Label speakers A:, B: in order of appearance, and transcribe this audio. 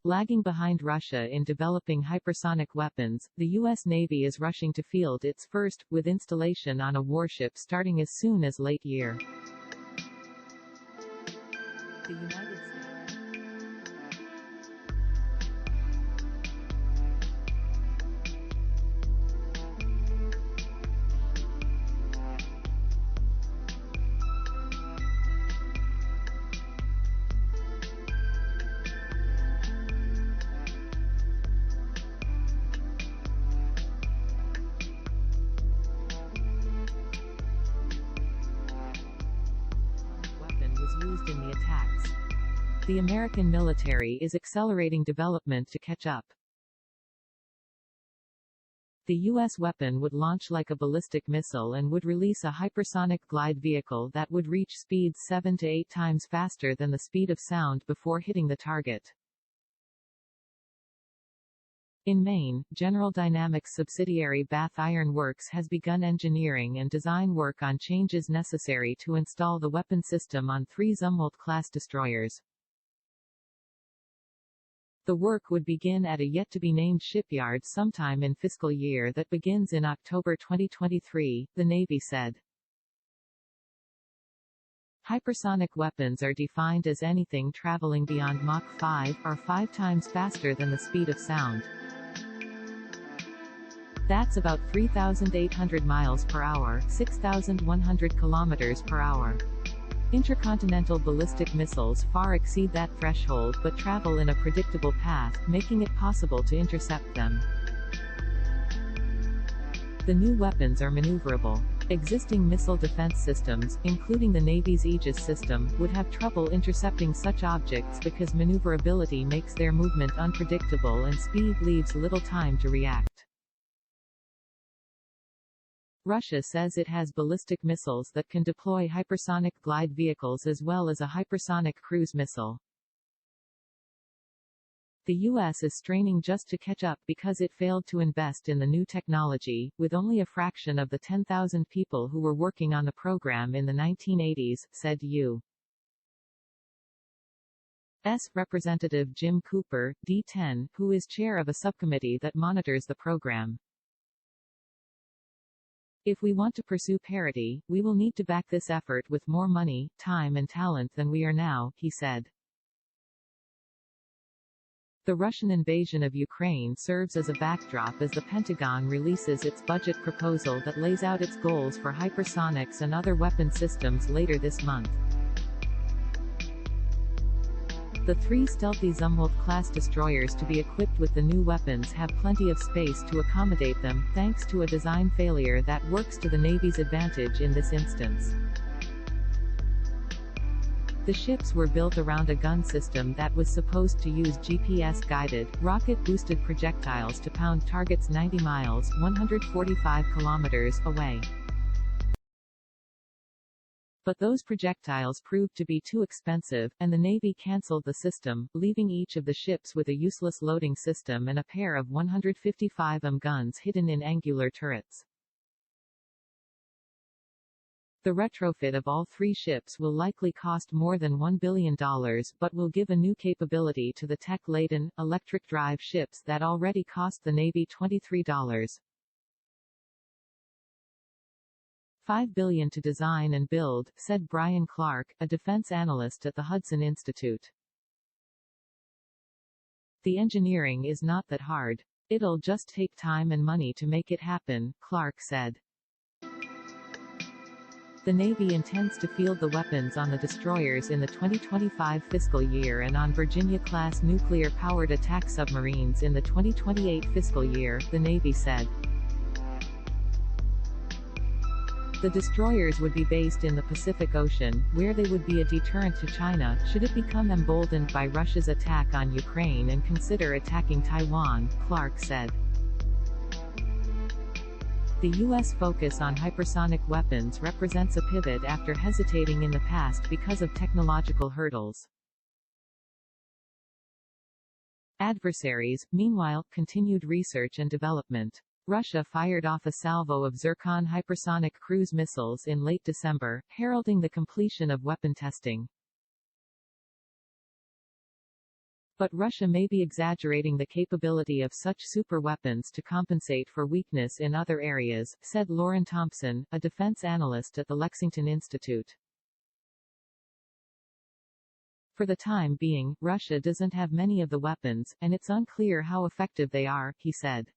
A: Lagging behind Russia in developing hypersonic weapons, the U.S. Navy is rushing to field its first, with installation on a warship starting as soon as late year. The United States used in the attacks. The American military is accelerating development to catch up. The U.S. weapon would launch like a ballistic missile and would release a hypersonic glide vehicle that would reach speeds 7 to 8 times faster than the speed of sound before hitting the target. In Maine, General Dynamics subsidiary Bath Iron Works has begun engineering and design work on changes necessary to install the weapon system on 3 Zumwalt-class destroyers. The work would begin at a yet-to-be-named shipyard sometime in fiscal year that begins in October 2023, the Navy said. Hypersonic weapons are defined as anything traveling beyond Mach 5, or 5 times faster than the speed of sound. That's about 3,800 miles per hour, 6,100 kilometers per hour. Intercontinental ballistic missiles far exceed that threshold but travel in a predictable path, making it possible to intercept them. The new weapons are maneuverable. Existing missile defense systems, including the Navy's Aegis system, would have trouble intercepting such objects because maneuverability makes their movement unpredictable and speed leaves little time to react. Russia says it has ballistic missiles that can deploy hypersonic glide vehicles as well as a hypersonic cruise missile. The U.S. is straining just to catch up because it failed to invest in the new technology, with only a fraction of the 10,000 people who were working on the program in the 1980s, said U.S. Representative Jim Cooper, D-Tenn, who is chair of a subcommittee that monitors the program. If we want to pursue parity, we will need to back this effort with more money, time and talent than we are now, he said. The Russian invasion of Ukraine serves as a backdrop as the Pentagon releases its budget proposal that lays out its goals for hypersonics and other weapon systems later this month. The 3 stealthy Zumwalt-class destroyers to be equipped with the new weapons have plenty of space to accommodate them, thanks to a design failure that works to the Navy's advantage in this instance. The ships were built around a gun system that was supposed to use GPS-guided, rocket-boosted projectiles to pound targets 90 miles (145 kilometers) away. But those projectiles proved to be too expensive, and the Navy cancelled the system, leaving each of the ships with a useless loading system and a pair of 155 guns hidden in angular turrets. The retrofit of all 3 ships will likely cost more than $1 billion but will give a new capability to the tech-laden, electric-drive ships that already cost the Navy $23.5 billion to design and build, said Brian Clark, a defense analyst at the Hudson Institute. The engineering is not that hard. It'll just take time and money to make it happen, Clark said. The Navy intends to field the weapons on the destroyers in the 2025 fiscal year and on Virginia-class nuclear-powered attack submarines in the 2028 fiscal year, the Navy said. The destroyers would be based in the Pacific Ocean, where they would be a deterrent to China, should it become emboldened by Russia's attack on Ukraine and consider attacking Taiwan, Clark said. The U.S. focus on hypersonic weapons represents a pivot after hesitating in the past because of technological hurdles. Adversaries, meanwhile, continued research and development. Russia fired off a salvo of Zircon hypersonic cruise missiles in late December, heralding the completion of weapon testing. But Russia may be exaggerating the capability of such superweapons to compensate for weakness in other areas, said Lauren Thompson, a defense analyst at the Lexington Institute. For the time being, Russia doesn't have many of the weapons, and it's unclear how effective they are, he said.